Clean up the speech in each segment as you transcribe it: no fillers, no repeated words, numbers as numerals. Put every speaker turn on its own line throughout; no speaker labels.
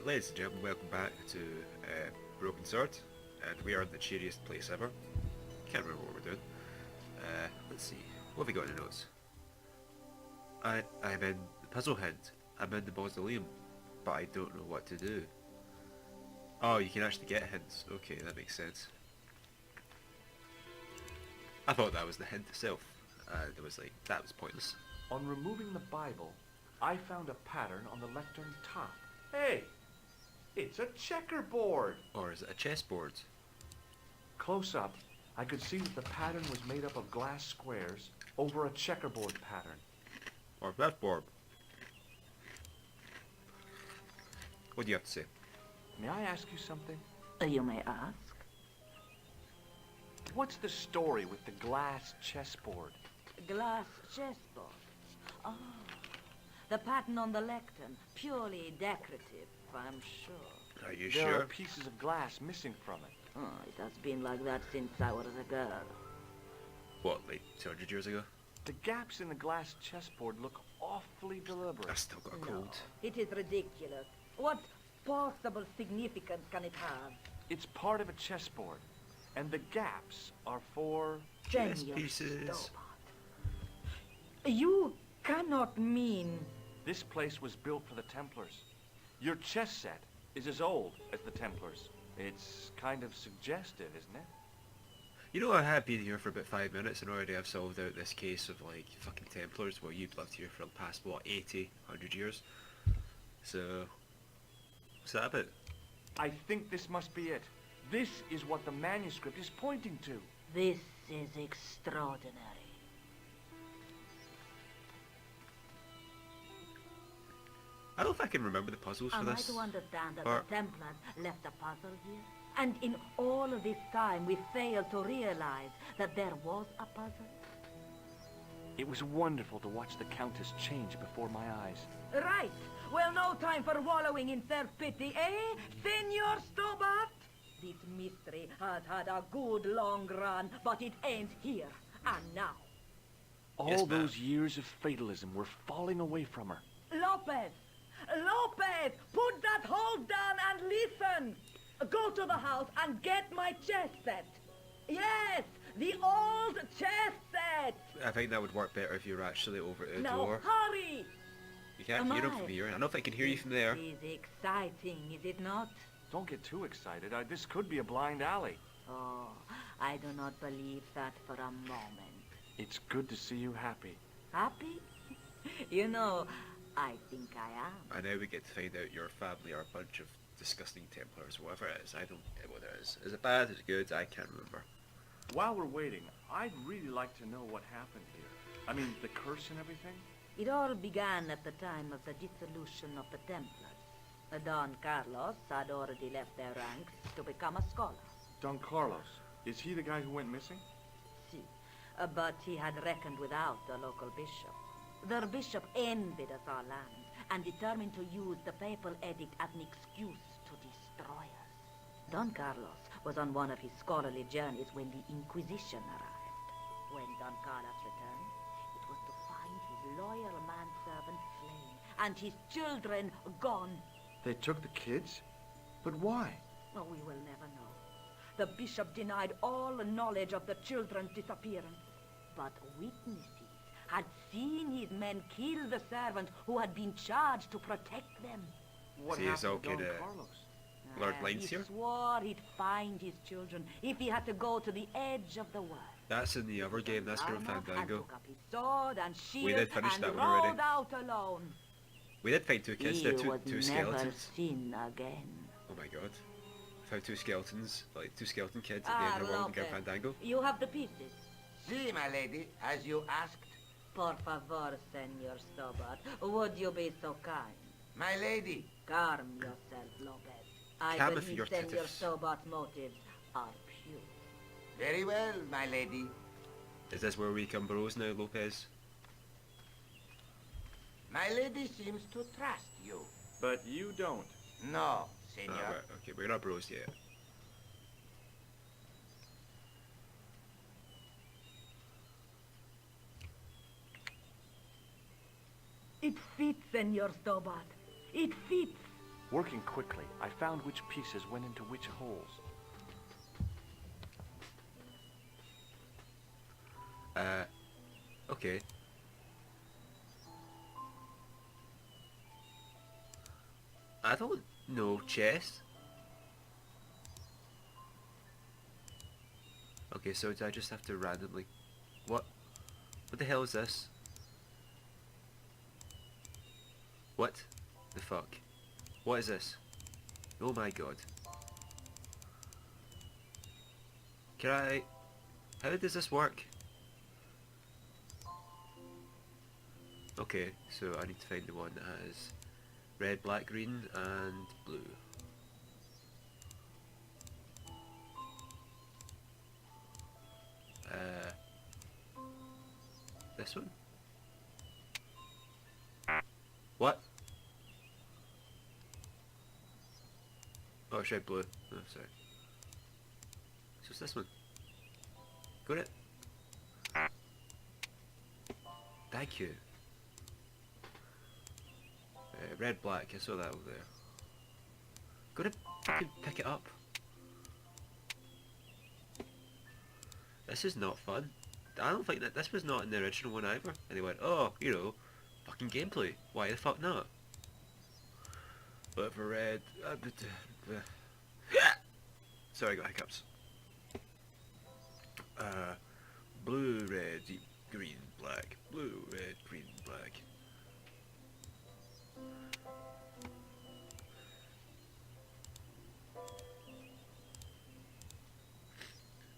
Ladies and gentlemen, welcome back to Broken Sword, and we are in the cheeriest place ever. Can't remember what we're doing. Let's see, what have we got in the notes? I'm in the puzzle hint. I'm in the mausoleum, but I don't know what to do. Oh, you can actually get hints. Okay, that makes sense. I thought that was the hint itself. It was like, that was pointless.
On removing the Bible, I found a pattern on the lectern top. Hey! It's a checkerboard!
Or is it a chessboard?
Close up, I could see that the pattern was made up of glass squares over a checkerboard pattern.
Or blackboard? What do you have to say?
May I ask you something?
You may ask.
What's the story with the glass chessboard?
Glass chessboard. Oh, the pattern on the lectern. Purely decorative, I'm sure.
Are you
There
sure?
are pieces of glass missing from it.
Oh, it has been like that since I was a girl.
What, like 200 years ago?
The gaps in the glass chessboard look awfully deliberate.
I've still got a cold.
It is ridiculous. What possible significance can it have?
It's part of a chessboard, and the gaps are for...
Chess
Genius
pieces.
Stobart. You cannot mean...
This place was built for the Templars. Your chess set is as old as the Templars. It's kind of suggestive, isn't it?
You know, I have been here for about 5 minutes and already I've solved out this case of like fucking Templars. Well, you've lived here for the past, what, 80, 100 years? So, what's that about?
I think this must be it. This is what the manuscript is pointing to.
This is extraordinary.
I don't know if I can remember the puzzles for
Am I
this.
to understand that
Or-
the Templars left a puzzle here? And in all of this time we failed to realize that there was a puzzle?
It was wonderful to watch the Countess change before my eyes.
Right. Well, no time for wallowing in self-pity, eh, Senor Stobart? This mystery has had a good long run, but it ends here and now.
All
Yes, ma'am.
those years of fatalism were falling away from her.
Lopez! Lopez! Put that hose down and listen! Go to the house and get my chess set. Yes, the old chess set.
I think that would work better if you were actually over at the
Now
door.
hurry!
You can't
Am
hear him
I?
from here. I don't know if I can hear you from there.
This is exciting, is it not?
Don't get too excited. This could be a blind alley.
Oh, I do not believe that for a moment.
It's good to see you happy.
Happy? You know, I think I am.
And now we get to find out your family are a bunch of disgusting Templars, whatever it is. I don't know what it is. Is it bad? Is it good? I can't remember.
While we're waiting, I'd really like to know what happened here. I mean, the curse and everything.
It all began at the time of the dissolution of the Templars. Don Carlos had already left their ranks to become a scholar.
Don Carlos, is he the guy who went missing?
See, but he had reckoned without the local bishop. Their bishop envied us our land and determined to use the papal edict as an excuse to destroy us. Don Carlos was on one of his scholarly journeys when the Inquisition arrived. When Don Carlos returned, it was to find his loyal manservant slain and his children gone.
They took the kids? But why?
Oh, we will never know. The bishop denied all knowledge of the children's disappearance. But witnesses had seen his men kill the servant who had been charged to protect them.
What
See, it's
happened to
all
Don
kinda-
Carlos?
Lord
Ah,
Lines
he
here?
swore he'd find his children if he had to go to the edge of the world.
That's in the other game. That's Grim
Armor, and
Fandango.
took up his sword and shield
did finish
and
that one already.
rode out alone.
We did find two kids
He
there, two
would never
skeletons.
sin again.
Oh my god. Found two skeletons, like two skeleton kids at the end of the world in Grim
Lopez,
Fandango.
you have the pieces.
Si, my lady, as you asked.
Por favor, Senor Stobart, would you be so kind?
My lady,
Calm yourself, Lopez. I
Calm if
believe
you're
Senor
titties.
Stobart's motives are pure.
very well, my lady.
Is this where we become bros now, Lopez?
My lady seems to trust you.
But you don't.
No,
Oh,
senor.
right, okay, we're not bros yet.
It fits, Senor Stobart. It fits.
Working quickly, I found which pieces went into which holes.
Okay. I don't know chess. Okay, so do I just have to randomly... What? What the hell is this? What the fuck? What is this? Oh my god. Can I... How does this work? Okay, so I need to find the one that has red, black, green and blue. This one? What? Oh, it's red, blue. Oh, sorry. So it's this one. Got it? Thank you. Red, black, I saw that over there. Gotta fucking pick it up. This is not fun. I don't think that this was not in the original one either. And they went, oh, you know, fucking gameplay. Why the fuck not? But for red... Sorry, I got hiccups. Blue, red, green, black. Blue, red, green, black.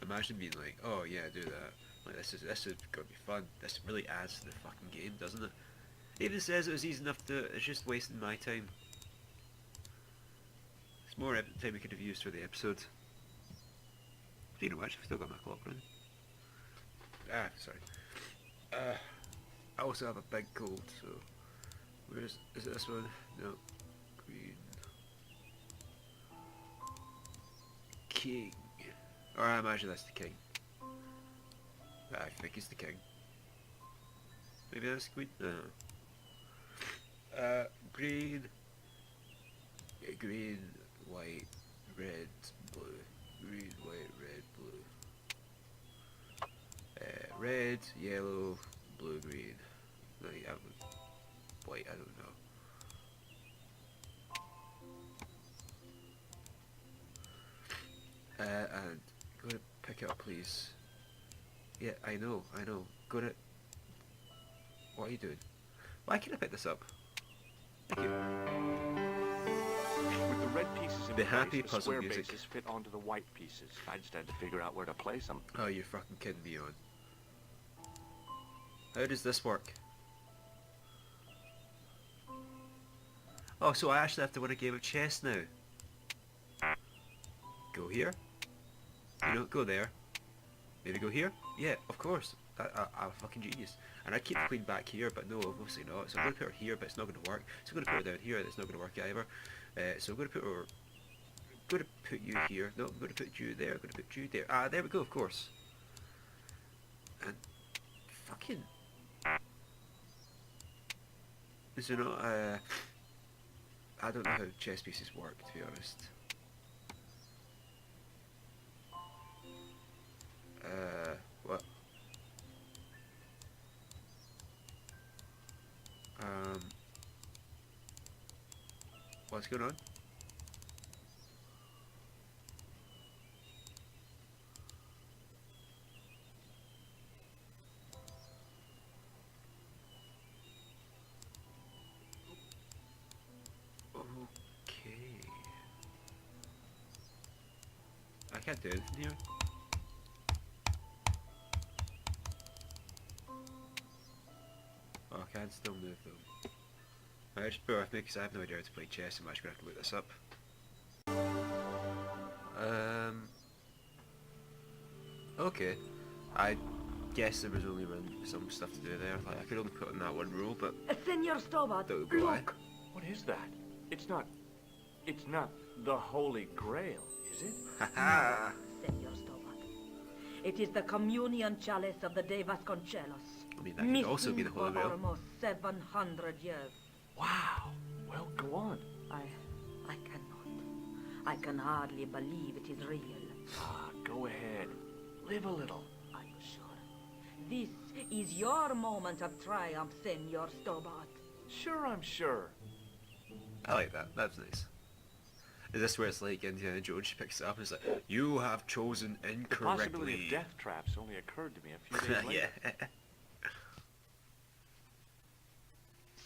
Imagine being like, oh yeah, do that. Like this is gonna be fun. This really adds to the fucking game, doesn't it? It even says it was easy enough to. It's just wasting my time. It's more time we could have used for the episode. You know what? I've still got my clock running. Ah, sorry. I also have a big cold, so is it this one? No. Green. King. Or I imagine that's the king. I think it's the king. Maybe that's the queen? No. Green. Green, white, red, blue. Green, white, red, blue. Red, yellow, blue, green. No, yeah, white, I don't know. And go to pick it up, please. Yeah, I know. Go to... What are you doing? Why can't I pick this up? Thank you.
With the red pieces in
The
place,
happy
the
puzzle
square
music.
bases fit onto the white pieces. I just had to figure out where to place them.
Oh, you're fucking kidding me on. How does this work? Oh, so I actually have to win a game of chess now. Go here. You know, go there. Maybe go here? Yeah, of course. I'm a fucking genius. And I'd keep the queen back here, but no, obviously not. So I'm going to put her here, but it's not going to work. So I'm going to put her down here, it's not going to work either. So I'm going to put her... I'm going to put you here. No, I'm going to put you there. I'm going to put you there. Ah, there we go, of course. And... Fucking... Is there not, I don't know how chess pieces work, to be honest. What? What's going on? Okay. I can't do anything here. Oh, I can still move them. I just bear with me because I have no idea how to play chess. I'm actually going to have to look this up. Okay. I guess there was only some stuff to do there. Like I could only put in that one rule, but
Senor Stobart,
that would be why.
look!
What is that? It's not the Holy Grail, is it?
Haha!
Senor Stobart. It is the communion chalice of the De Vasconcelos.
I mean, that could also be the Holy
For
Grail.
almost 700 years.
Wow. Well, go on.
I can hardly believe it is real.
Ah, go ahead. Live a little.
Are you sure? This is your moment of triumph, Senor Stobart.
Sure, I'm sure.
I like that. That's nice. Is this where it's like Indiana Jones? She picks it up and is like, "You have chosen
The
incorrectly."
possibility of death traps only occurred to me a few days later.
Yeah.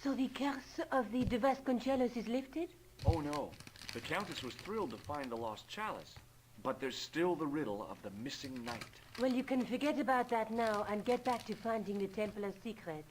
So the curse of the De Vasconcelos is lifted?
Oh no. The Countess was thrilled to find the lost chalice. But there's still the riddle of the missing knight.
Well, you can forget about that now and get back to finding the Templar's secret.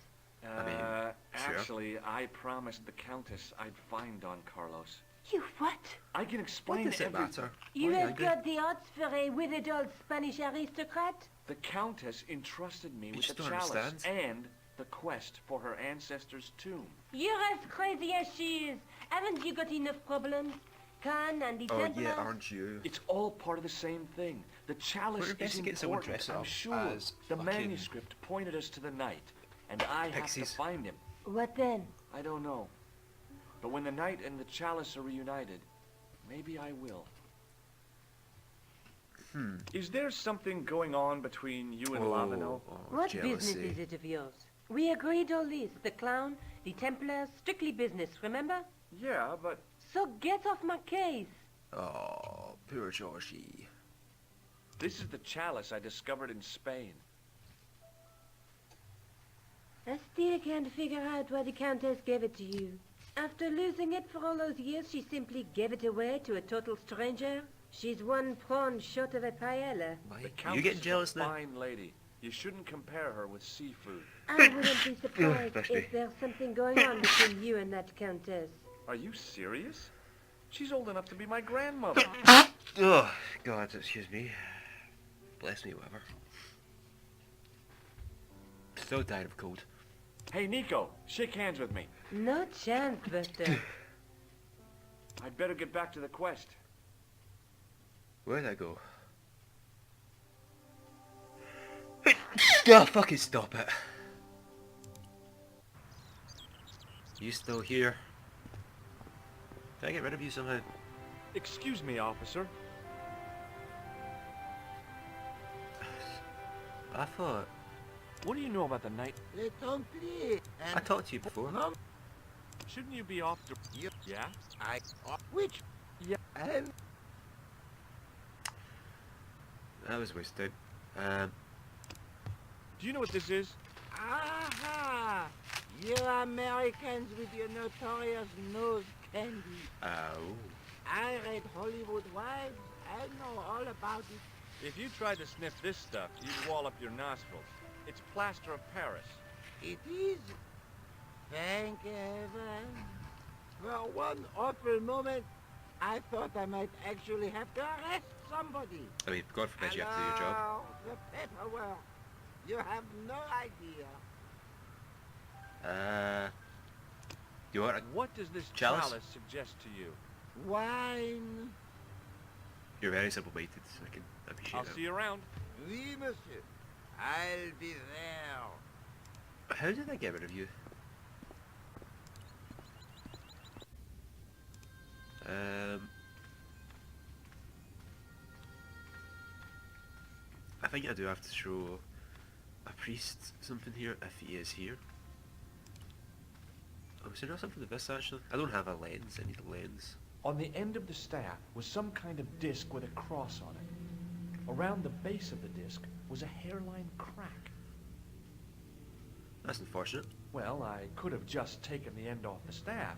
mean, sure.
Actually, I promised the Countess I'd find Don Carlos.
You what?
I can
What
explain
does it
everything.
matter?
You
Why are
have
angry?
got the odds for a withered old Spanish aristocrat?
The Countess entrusted me with
just
the
don't
chalice
understand.
and the quest for her ancestor's tomb.
You're as crazy as she is. Haven't you got enough problems? Khan and the
Oh
Templars?
yeah, aren't you?
It's all part of the same thing. The chalice
We're
is
investigating someone
important,
dressed
I'm
up
sure.
as
The
fucking
manuscript pointed us to the knight, and I have
pixies.
to find him.
What then?
I don't know. But when the knight and the chalice are reunited, maybe I will. Is there something going on between you and Lavino?
What
jealousy.
business is it of yours? We agreed all this. The clown, the Templars, strictly business, remember?
Yeah, but
So get off my case.
Oh, poor Georgie.
this is the chalice I discovered in Spain.
I still can't figure out why the Countess gave it to you. After losing it for all those years, she simply gave it away to a total stranger? She's one prawn short of a paella.
Why?
The
You
Countess
getting
is
jealous
a
now?
fine lady. You shouldn't compare her with seafood.
I wouldn't be surprised
Bless me.
if there's something going on between you and that Countess.
Are you serious? She's old enough to be my grandmother.
Oh, God, excuse me. Bless me, whoever. Still dying of cold.
Hey, Nico, shake hands with me.
No chance, Buster.
I'd better get back to the quest.
Where'd I go? Oh, fucking stop it. You still here? Can I get rid of you somehow?
Excuse me, officer.
I thought...
What do you know about the night?
Les Templiers.
I talked to you before.
No,
Shouldn't you be off to...
You-
Yeah?
which?
Yeah.
That was wasted.
Do you know what this is?
Aha! You Americans with your notorious nose candy.
Oh.
I read Hollywood Wives. I know all about it.
If you tried to sniff this stuff, you'd wall up your nostrils. It's plaster of Paris.
It is. Thank heaven. For one awful moment, I thought I might actually have to arrest somebody.
I mean, God forbid you have to do your job.
Hello, the paperwork. You have no idea.
You want a...
What does this
Chalice?
chalice suggest to you?
Wine.
You're very simple-minded, so I can appreciate
I'll
that.
see you around.
Oui, monsieur. I'll be there.
How did I get rid of you? I think I do have to show a priest something here, if he is here. Oh, is there not something with this actually? I don't have a lens, I need a lens.
On the end of the staff was some kind of disc with a cross on it. Around the base of the disc was a hairline crack.
That's unfortunate.
Well, I could have just taken the end off the staff,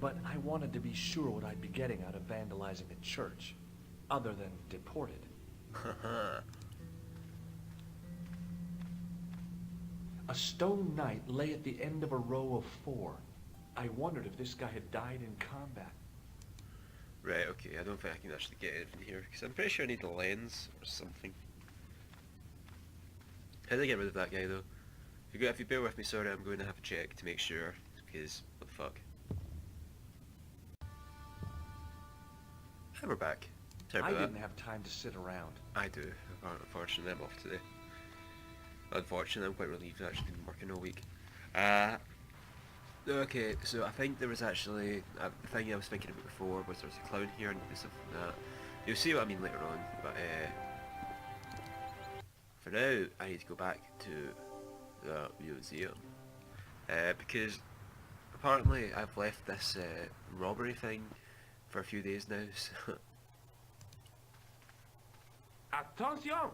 but I wanted to be sure what I'd be getting out of vandalizing a church, other than deported. A stone knight lay at the end of a row of 4. I wondered if this guy had died in combat.
Right, okay, I don't think I can actually get anything here, because I'm pretty sure I need a lens or something. How do I get rid of that guy though? If you bear with me, sorry, I'm going to have to check to make sure, because, what the fuck. And we're back. Sorry
I
about
didn't
that.
have time to sit around.
I do, unfortunately I'm off today. Unfortunately, I'm quite relieved I've actually been working all week. Okay, so I think there was actually the thing I was thinking about before was there's a clown here and there's something like that. You'll see what I mean later on, but for now I need to go back to the museum because apparently I've left this robbery thing for a few days now. So
Attention!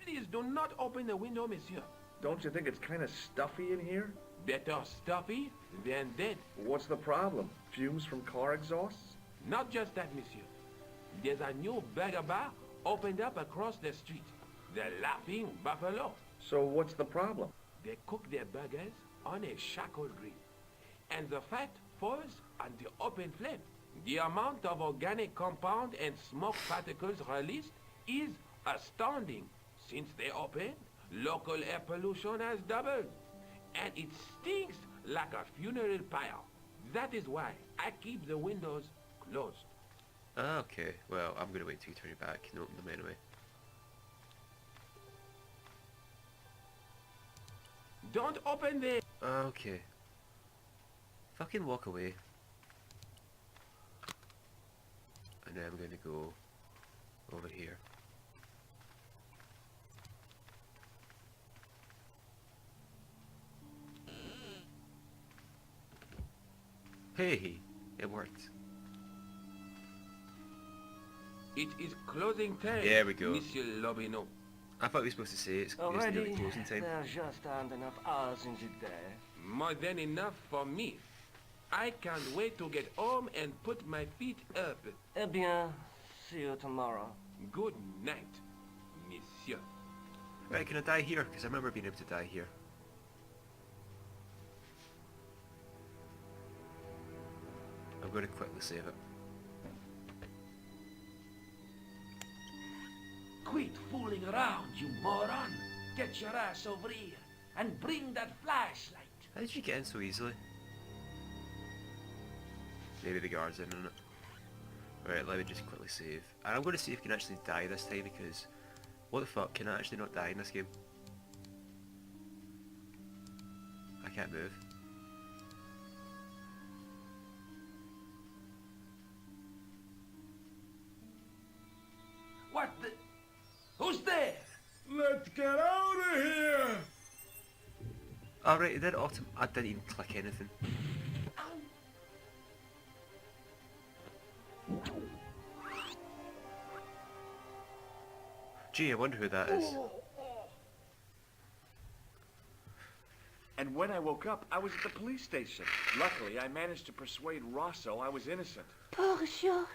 Please do not open the window, monsieur.
Don't you think it's kind of stuffy in here?
Better stuffy than dead.
What's the problem? Fumes from car exhausts?
Not just that, monsieur. There's a new burger bar opened up across the street. The Laughing Buffalo.
So what's the problem?
They cook their burgers on a charcoal grill. And the fat falls on the open flame. The amount of organic compound and smoke particles released is astounding. Since they opened, local air pollution has doubled. And it stinks like a funeral pyre. That is why I keep the windows closed.
okay, well I'm gonna wait till you turn your back and open them anyway.
Don't open the...
Okay. Fucking walk away. And then I'm gonna go over here. Hey, it worked.
It is closing time,
There we go.
Monsieur Lobineau.
I thought we were supposed to say it's nearly
Already?
closing time.
There just aren't enough hours in the day.
More than enough for me. I can't wait to get home and put my feet up.
Eh bien, see you tomorrow.
Good night, monsieur.
Right, can I die here? Because I remember being able to die here. I'm going to quickly save it.
Quit fooling around, you moron! Get your ass over here and bring that flashlight.
How did you get in so easily? Maybe the guard's in on it. Right, let me just quickly save. And I'm going to see if I can actually die this time because... What the fuck, can I actually not die in this game? I can't move.
What the... Who's there?
Let's get out of here!
Alright, it did I didn't even click anything. Gee, I wonder who that is.
And when I woke up, I was at the police station. Luckily, I managed to persuade Rosso I was innocent.
Poor Georges.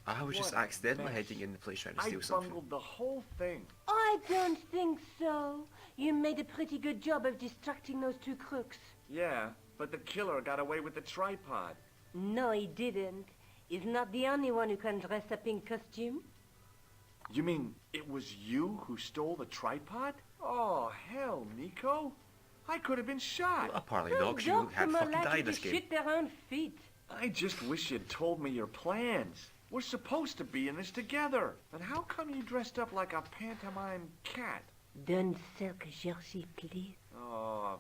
I was just
What a
accidentally
mess.
hiding in the place trying to
I
steal something.
bungled the whole thing.
I don't think so. You made a pretty good job of distracting those two crooks.
Yeah, but the killer got away with the tripod.
No, he didn't. He's not the only one who can dress up in costume.
You mean it was you who stole the tripod? Oh, hell, Nico. I could have been shot.
Apparently
Those
not, 'cause you
dogs
had
are more
fucking died
likely
in
to
this game.
shoot their own feet.
I just wish you'd told me your plans. We're supposed to be in this together. But how come you dressed up like a pantomime cat?
Don't sulk, Georgie, please.
Oh,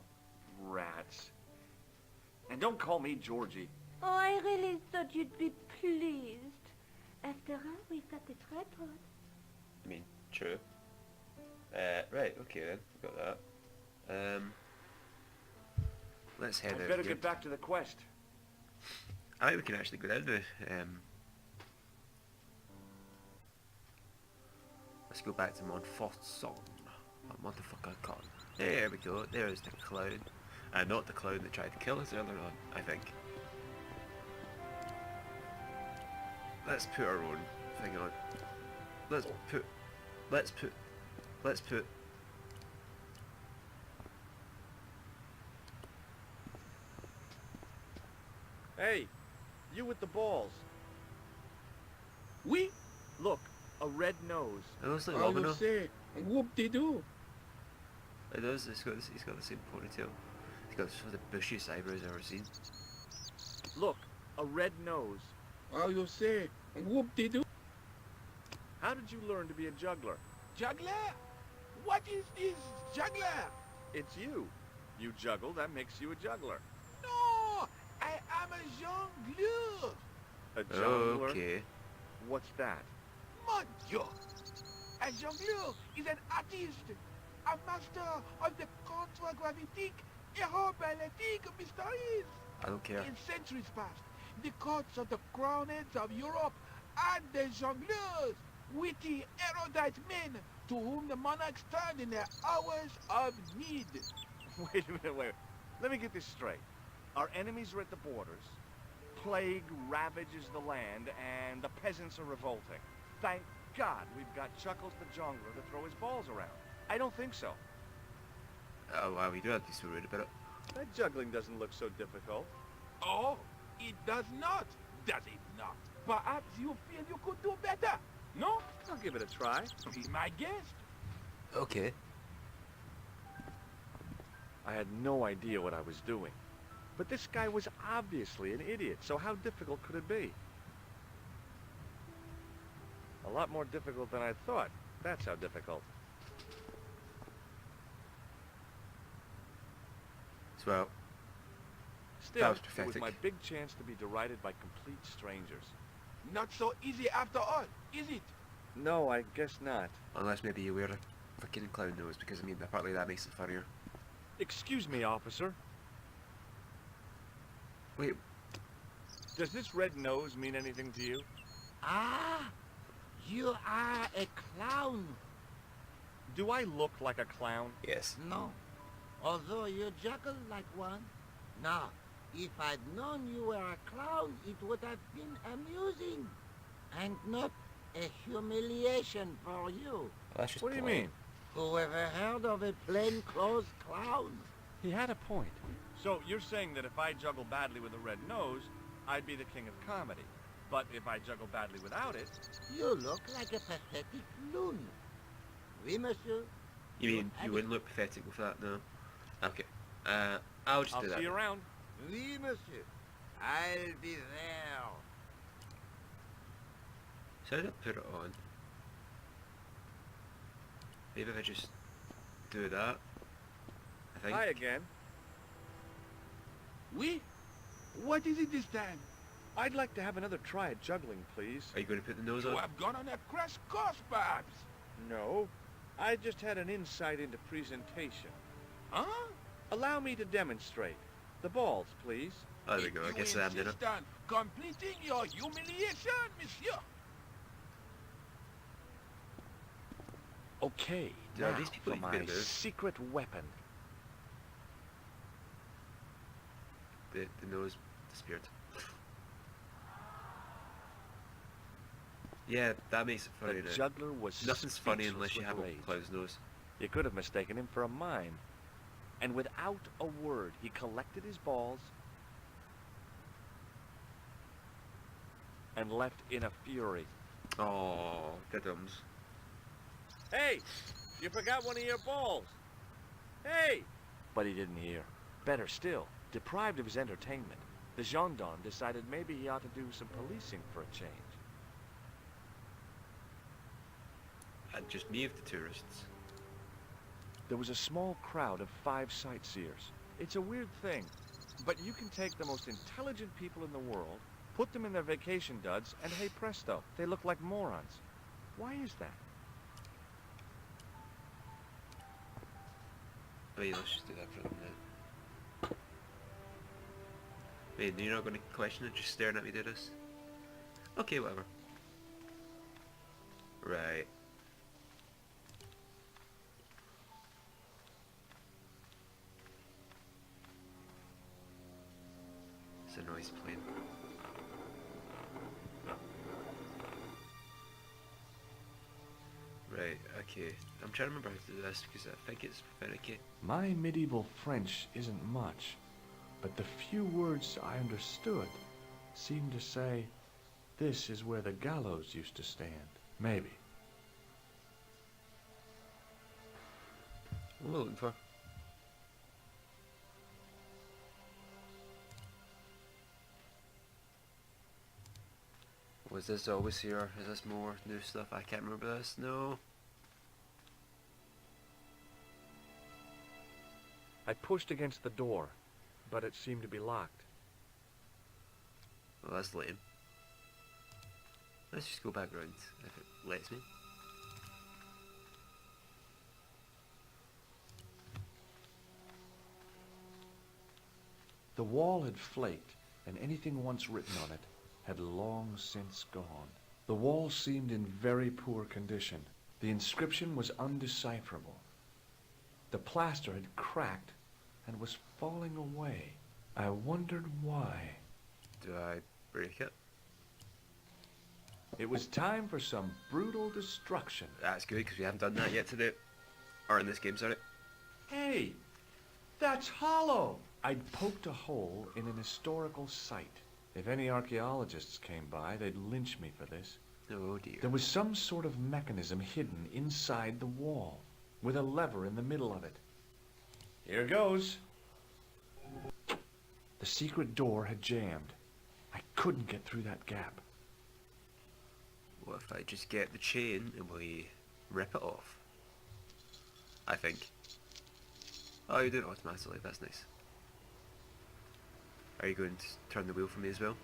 rats. And don't call me Georgie.
Oh, I really thought you'd be pleased. After all, we've got the tripod.
I mean, true. Right, okay then, got that. Let's head
I'd
out
better
here.
get back to the quest.
I think we can actually go down the, let's go back to Montfaucon. Motherfucker con. There we go, there's the clown. And not the clown that tried to kill us earlier on, I think. Let's put our own thing on. Let's put...
Hey, you with the balls.
Oui?
Look, a red nose.
It looks like
How you
Robino.
say? Whoop-de-doo.
It does, he's got the same ponytail. He's got some of the bushiest eyebrows I've ever seen.
Look, a red nose.
How you say? Whoop-de-doo.
How did you learn to be a juggler?
Juggler? What is this juggler?
It's you. You juggle, that makes you a juggler.
No!
I'm a jongleur.
A jongleur?
Okay.
What's that?
Mon Dieu. A jongleur is an artist, a master of the contragravitique aeroballetique mysteries.
I don't care.
In centuries past, the courts of the crowned heads of Europe and the jongleurs, witty, erudite men to whom the monarchs turned in their hours of need.
Wait a minute, wait. Let me get this straight. Our enemies are at the borders, plague ravages the land, and the peasants are revolting. Thank God we've got Chuckles the Jongler to throw his balls around. I don't think so.
Oh wow, we do have to be so rude about it.
That juggling doesn't look so difficult.
Oh, it does not, does it not? Perhaps you feel you could do better, no?
I'll give it a try.
Be my guest.
Okay.
I had no idea what I was doing. But this guy was obviously an idiot, so how difficult could it be? A lot more difficult than I thought. That's how difficult.
So,
Still,
That was
it was
pathetic.
my big chance to be derided by complete strangers.
Not so easy after all, is it?
No, I guess not.
unless maybe you wear a fucking clown nose, because I mean, apparently that makes it funnier.
Excuse me, officer.
Wait,
Does this red nose mean anything to you?
Ah, you are a clown.
Do I look like a clown?
yes.
No, although you juggle like one. Now, if I'd known you were a clown, it would have been amusing. And not a humiliation for you.
Well, that's just
What do you
polite.
mean?
Whoever heard of a plainclothes clown?
He had a point. So you're saying that if I juggle badly with a red nose, I'd be the king of comedy. But if I juggle badly without it,
You look like a pathetic loon. Oui, monsieur.
You mean
I
you
mean-
wouldn't look pathetic with that, no? Okay. I'll just
I'll
do that.
see you
then.
around.
Oui, monsieur. I'll be there.
So I did put it on. Maybe if I just do that. I think.
Hi again.
Oui? What is it this time?
I'd like to have another try at juggling, please.
Are you going to put the nose
You
on?
have gone on a crash course, perhaps.
No. I just had an insight into presentation.
Huh?
Allow me to demonstrate. The balls, please.
Oh, there we
If
go. I
you
guess I'm dinner.
insist on completing your humiliation, monsieur.
Okay,
Yeah,
now
these people
for
need
my
to be moved.
secret weapon.
The nose disappeared. Yeah, that makes it funny.
The
now.
juggler was
Nothing's funny
speechless
unless you
with
have a
rage.
clown's nose.
You could have mistaken him for a mime. And without a word, he collected his balls and left in a fury.
Oh, the dums.
Hey! You forgot one of your balls! Hey! But he didn't hear. Better still, deprived of his entertainment, the gendarme decided maybe he ought to do some policing for a change.
And just me with the tourists.
There was a small crowd of 5 sightseers. It's a weird thing, but you can take the most intelligent people in the world, put them in their vacation duds, and hey presto, they look like morons. Why is that?
Wait, let's just do that for them now. Wait, you're not going to question it, just staring at me do this? Okay, whatever. Right. It's a noise plane. Right, okay. I'm trying to remember how to do this because I think it's finicky.
My medieval French isn't much, but the few words I understood seemed to say, this is where the gallows used to stand. Maybe.
What am I looking for? Was this always here? Is this more new stuff? I can't remember this. No.
I pushed against the door, but it seemed to be locked.
Well, that's lame. Let's just go back round if it lets me.
The wall had flaked, and anything once written on it had long since gone. The wall seemed in very poor condition. The inscription was undecipherable. The plaster had cracked and was falling away. I wondered why.
Do I break it?
It was time for some brutal destruction.
That's good, because we haven't done that yet today. Or in this game, sorry.
Hey, that's hollow! I'd poked a hole in an historical site. If any archaeologists came by, they'd lynch me for this.
Oh dear.
There was some sort of mechanism hidden inside the wall, with a lever in the middle of it. Here goes. The secret door had jammed. I couldn't get through that gap.
What if I just get the chain and we rip it off? I think. Oh, you do it automatically, that's nice. Are you going to turn the wheel for me as well?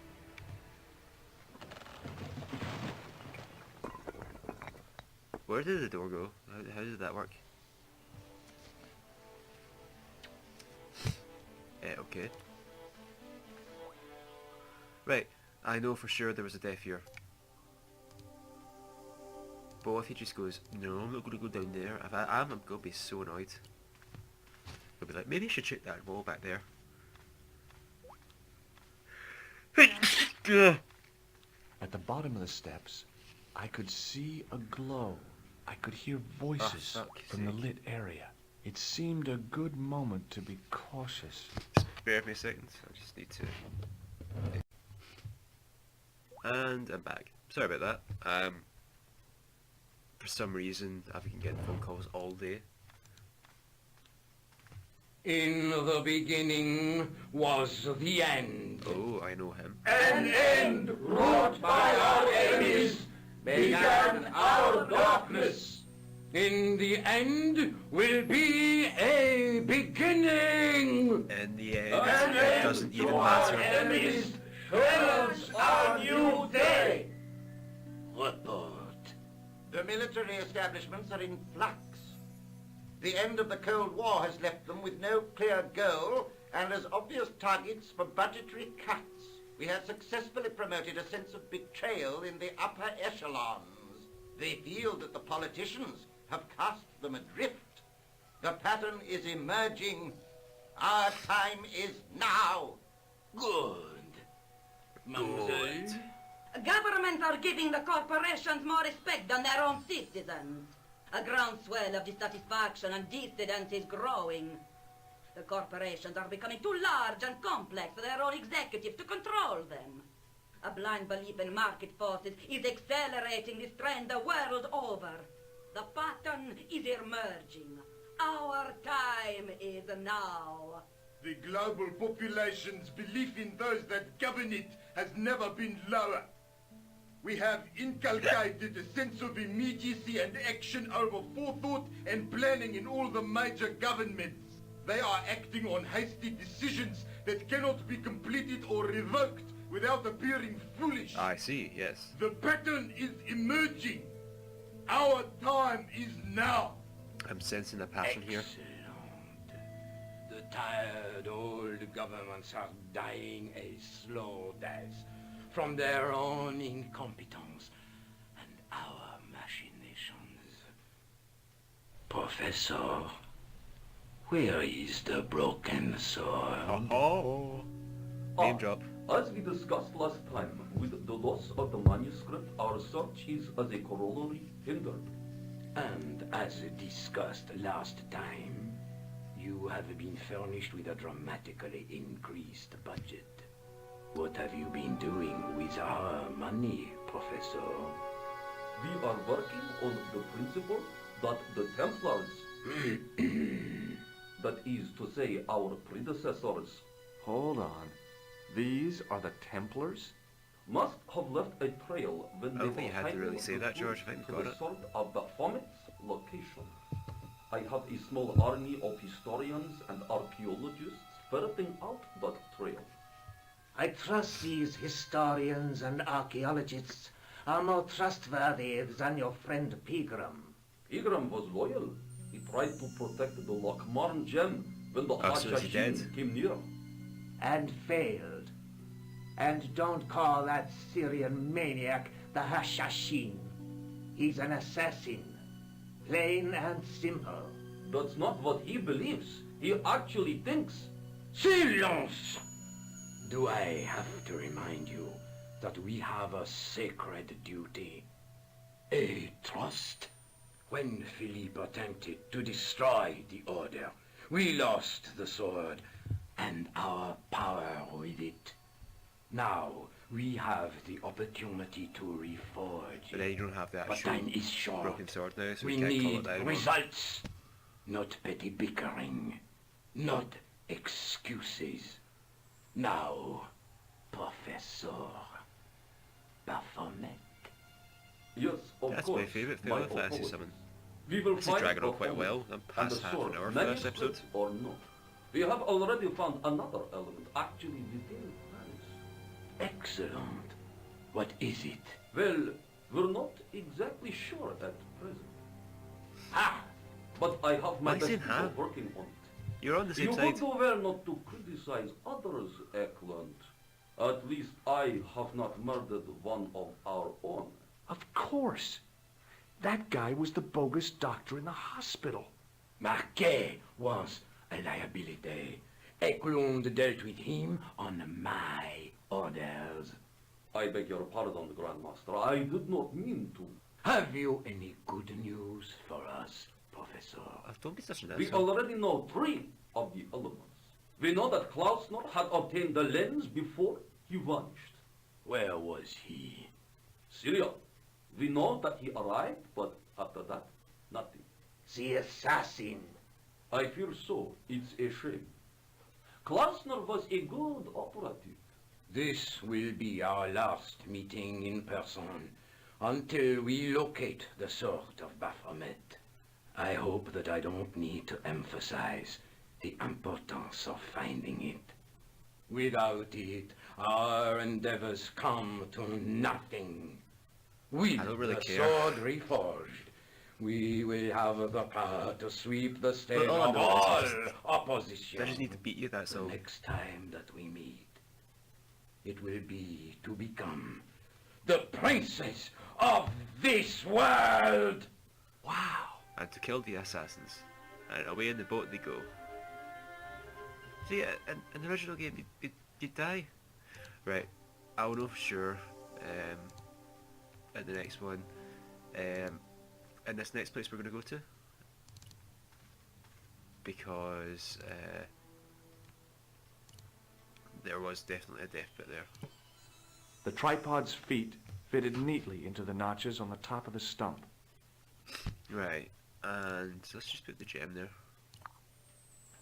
Where did the door go? How did that work? Okay. Right, I know for sure there was a death here. But what if he just goes, no, I'm not going to go down there. If I'm going to be so annoyed. He'll be like, maybe you should shoot that wall back there.
At the bottom of the steps, I could see a glow. I could hear voices from the lit area. It seemed a good moment to be cautious.
Just bear with me a second. I just need to... And I'm back. Sorry about that. For some reason, I've been getting phone calls all day.
In the beginning was the end.
Oh, I know him.
An end wrought by our enemies began our darkness. In the end will be a beginning.
In the end, it doesn't even matter.
Enemies heralds our new day. Report.
The military establishments are in flux. The end of the Cold War has left them with no clear goal and as obvious targets for budgetary cuts. We have successfully promoted a sense of betrayal in the upper echelons. They feel that the politicians have cast them adrift. The pattern is emerging. Our time is now.
Good. Mademoiselle?
Governments are giving the corporations more respect than their own citizens. A groundswell of dissatisfaction and dissidence is growing. The corporations are becoming too large and complex for their own executives to control them. A blind belief in market forces is accelerating this trend the world over. The pattern is emerging. Our time is now.
The global population's belief in those that govern it has never been lower. We have inculcated a sense of immediacy and action over forethought and planning in all the major governments. They are acting on hasty decisions that cannot be completed or revoked without appearing foolish.
I see, yes.
The pattern is emerging. Our time is now.
I'm sensing a passion here.
Excellent. The tired old governments are dying a slow death from their own incompetence and our machinations. Professor, where is the broken sword?
Oh, name drop.
As we discussed last time, with the loss of the manuscript, our search is as a corollary hindered.
And as discussed last time, you have been furnished with a dramatically increased budget. What have you been doing with our money, Professor?
We are working on the principle that the Templars, that is to say our predecessors,
Hold on. These are the Templars?
must have left a trail when
I
they
don't think
were
you had to
hiding
really say
the
that, George. I
clues
think
to
we got
the
it.
sort of Baphomet's location. I have a small army of historians and archaeologists ferreting out that trail.
I trust these historians and archaeologists are more trustworthy than your friend Pegram.
Pegram was loyal. He tried to protect the Lochmarn gem when the
Oh, so is he dead?
Hashashin came near.
And failed. And don't call that Syrian maniac the Hashashin. He's an assassin. Plain and simple.
That's not what he believes. He actually thinks.
Silence! Do I have to remind you that we have a sacred duty? A trust? When Philippe attempted to destroy the Order, we lost the sword and our power with it. Now, we have the opportunity to reforge
But then
it.
you don't have that
But time is short.
broken sword now, so we
We
can't call it
need
that anymore.
results, not petty bickering, not excuses. Now, Professor Baphomet.
Yes, of
That's
course.
my favourite
My
Final Fantasy
apologies.
summon.
We will
This is
find
dragging on quite
Baphomet
well. I'm
and
past
the
half an
sword,
hour for this
manuscript
episode.
or not. We have already found another element actually within Paris.
Excellent. What is it?
Well, we're not exactly sure at present.
Ha!
But I have my
Why is
best
it
people
have?
working on it.
You're on the same
You
side.
would do well not to criticize others, Eklund. At least I have not murdered one of our own.
Of course. That guy was the bogus doctor in the hospital.
Marquet was a liability. Eklund dealt with him on my orders.
I beg your pardon, Grandmaster. I did not mean to.
Have you any good news for us, Professor?
Don't be such an
We
asshole.
already know 3 of the elements. We know that Klausner had obtained the lens before he vanished.
Where was he?
Syria. We know that he arrived, but after that, nothing.
The assassin.
I fear so. It's a shame. Klausner was a good operative.
This will be our last meeting in person until we locate the sword of Baphomet. I hope that I don't need to emphasize the importance of finding it. Without it, our endeavors come to nothing. With
I don't really
the
care.
sword reforged, we will have the power to sweep the stage
all I
of
know
all
is
opposition.
I just need to beat you, that's
The
all.
next time that we meet, it will be to become the princess of this world!
Wow.
And to kill the assassins. And away in the boat they go. See, in the original game, you'd die. Right, I'll know for sure in the next one. In this next place we're going to go to. Because there was definitely a death bit there.
The tripod's feet fitted neatly into the notches on the top of the stump.
Right, and let's just put the gem there.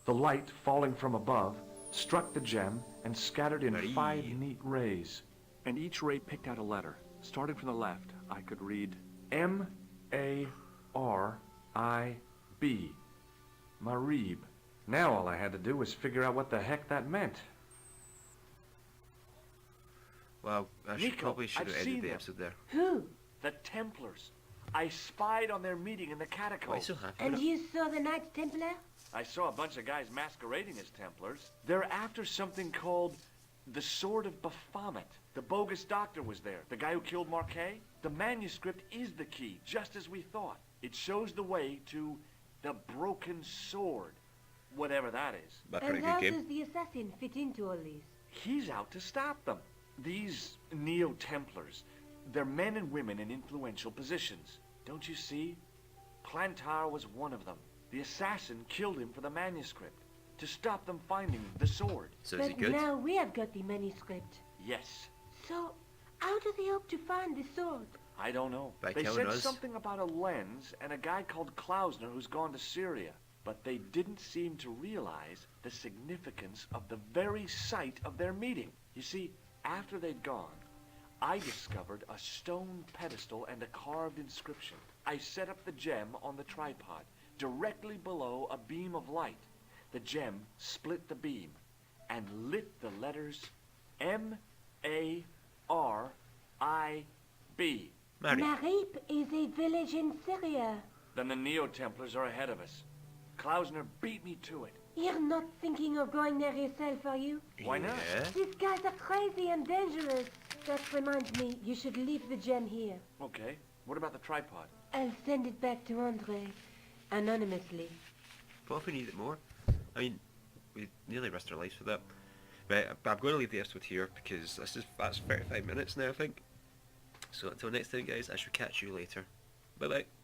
The light falling from above struck the gem and scattered in
Marie.
5 neat rays. And each ray picked out a letter. Starting from the left, I could read M-A-R-I-B. Marib. Now all I had to do was figure out what the heck that meant.
Well, I
Nico,
probably should have
I've
ended
seen
the
them.
episode there.
Who?
The Templars. I spied on their meeting in the
Why are you
catacombs.
so happy
And
with it?
you saw the Knights Templar?
I saw a bunch of guys masquerading as Templars. They're after something called the Sword of Baphomet. The bogus doctor was there, the guy who killed Marquet. The manuscript is the key, just as we thought. It shows the way to the broken sword, whatever that is.
But pretty
And
good
how
game.
does the assassin fit into all this?
He's out to stop them. These Neo-Templars, they're men and women in influential positions. Don't you see? Clantar was one of them. The assassin killed him for the manuscript, to stop them finding the sword.
So is he
But
good?
now we have got the manuscript.
Yes.
So, how do they hope to find the sword?
I don't know.
By
They
killing
said
us?
something about a lens and a guy called Klausner who's gone to Syria. But they didn't seem to realize the significance of the very site of their meeting. You see, after they'd gone, I discovered a stone pedestal and a carved inscription. I set up the gem on the tripod, directly below a beam of light. The gem split the beam and lit the letters M-A-R-I-B.
Marib.
Marib is a village in Syria.
Then the Neo-Templars are ahead of us. Klausner beat me to it.
You're not thinking of going there yourself, are you?
Why not?
Yeah.
These guys are crazy and dangerous. That reminds me, you should leave the gem here.
Okay. What about the tripod?
I'll send it back to Andre, anonymously.
What if we need it more? I mean, we nearly risked our lives for that. But I'm going to leave the episode here because that's 35 minutes now, I think. So until next time, guys, I shall catch you later. Bye bye.